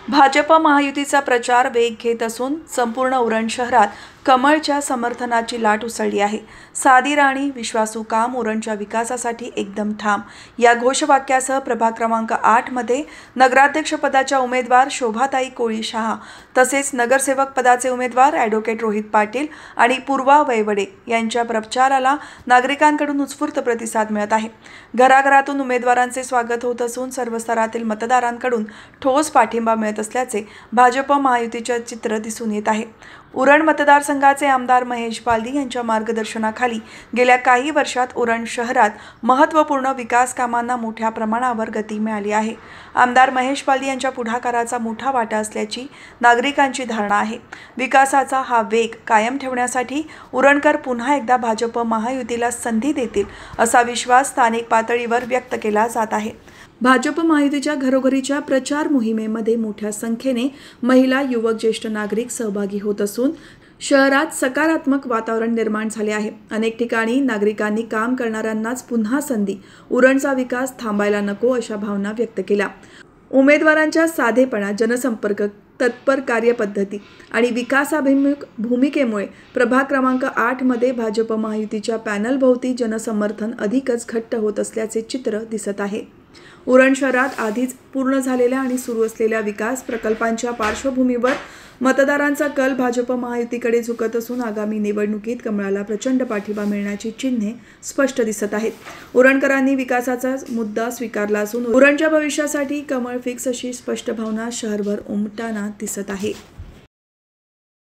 भाजप महायुतीचा प्रचार वेग घेत असून संपूर्ण उरण शहरात कमळच्या समर्थनाची लाट उसळली आहे। साधी राणी विश्वासू काम उरणच्या विकासासाठी एकदम ठाम या घोषवाक्यासह प्रभाग क्रमांक 8 मध्ये नगराध्यक्ष पदाच्या उमेदवार शोभाताई कोळी शहा तसेच नगरसेवक पदाचे उमेदवार ॲडव्होकेट रोहित पाटील आणि पूर्वा वैवडे यांच्या प्रचाराला नागरिकांकडून उत्स्फूर्त प्रतिसाद मिळत आहे। घराघरातून उमेदवारांचे स्वागत होत असून सर्व स्तरातील मतदारांकडून ठोस पाठिंबा मिळत असल्याचे भाजप महायुतीचे चित्र दिसून येत आहे। उरण मतदारसंघाचे आमदार महेश बालदी यांच्या मार्गदर्शनाखाली गेल्या काही वर्षात उरण शहरात महत्त्वपूर्ण विकास कामांना मोठ्या प्रमाणावर गती मिळाली आहे। आमदार महेश बालदी यांच्या पुढाकाराचा मोठा वाटा असल्याची नागरिकांची धारणा आहे। विकासाचा हा वेग कायम ठेवण्यासाठी उरणकर पुन्हा एकदा भाजप महायुतीला संधी देतील असा विश्वास स्थानिक पातळीवर व्यक्त केला जात आहे। भाजप महायुतीच्या घरोघरीच्या प्रचार मोहिमेमध्ये मोठ्या संख्येने महिला, युवक, ज्येष्ठ नागरिक सहभागी होत असून शहरात सकारात्मक वातावरण निर्माण झाले आहे। अनेक ठिकाणी नागरिकांनी काम करणाऱ्यांनाच पुन्हा संधी, उरणचा विकास थांबायला नको अशा भावना व्यक्त केल्या। उमेदवारांच्या साधेपणा, जनसंपर्क, तत्पर कार्यपद्धती आणि विकासाभिमुख भूमिकेमुळे प्रभाग क्रमांक 8 मध्ये भाजप महायुतीच्या पॅनलभोवती जनसमर्थन अधिकच घट्ट होत असल्याचे चित्र दिसत आहे। उरण शहरात आधीच पूर्ण झालेल्या आणि सुरू असलेल्या विकास प्रकल्पांच्या पार्श्वभूमीवर मतदारांचा कल भाजप महायुतीकडे झुकत असून आगामी निवडणुकीत कमळाला प्रचंड पाठिंबा मिळण्याची चिन्हे स्पष्ट दिसत आहेत। उरणकरांनी विकासाचा मुद्दा स्वीकारला असून उरणच्या भविष्यासाठी कमळ फिक्स अशी स्पष्ट भावना शहरभर उमटताना दिसत आहे।